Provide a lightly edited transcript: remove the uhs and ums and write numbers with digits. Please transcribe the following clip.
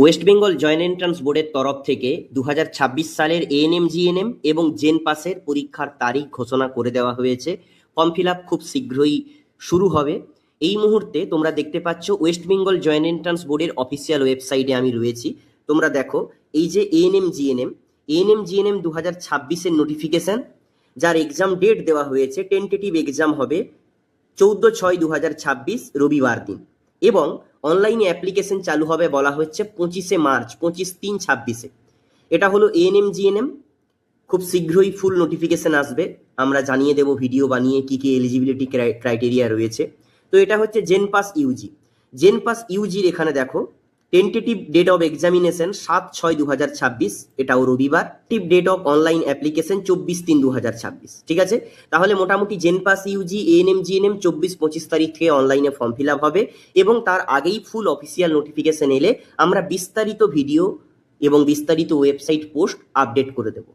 West Bengal joint entrance বোর্ডের তরফ থেকে 2026 সালের এএনএম জিএনএম এবং জেন পাসের পরীক্ষার তারিখ ঘোষণা করে দেওয়া হয়েছে। ফর্ম ফিল আপ খুব শীঘ্রই শুরু হবে। এই মুহূর্তে তোমরা দেখতে পাচ্ছ ওয়েস্ট বেঙ্গল জয়েন্ট এন্ট্রান্স বোর্ডের অফিসিয়াল ওয়েবসাইটে আমি রয়েছি। তোমরা দেখো এই যে এএনএম জিএনএম 2026-এর নোটিফিকেশন, যার এক্সাম ডেট দেওয়া হয়েছে। টেন্টেটিভ এক্সাম হবে 14/6/2026 রবিবার দিন, এবং অনলাইনে অ্যাপ্লিকেশন চালু হবে বলা হচ্ছে 25শে মার্চ, 25/3/26-এ। এটা হলো এএনএম জিএনএম। খুব শীঘ্রই ফুল নোটিফিকেশন আসবে, আমরা জানিয়ে দেব ভিডিও বানিয়ে কি কি এলিজিবিলিটি ক্রাইটেরিয়া রয়েছে। তো এটা হচ্ছে জেন পাস ইউজির এখানে দেখো টেন্টেটিভ ডেট অফ এক্সামিনেশন 7/6/2026, এটাও রবিবার। টিভ ডেট অফ অনলাইন অ্যাপ্লিকেশন 24/3/2026। ঠিক আছে, তাহলে মোটামুটি gen pass UG, ANM GNM 24-25 তারিখ থেকে অনলাইনে ফর্ম ফিল আপ হবে, এবং তার আগেই ফুল অফিসিয়াল নোটিফিকেশন এলে আমরা বিস্তারিত ভিডিও এবং বিস্তারিত ওয়েবসাইট পোস্ট আপডেট করে দেবো।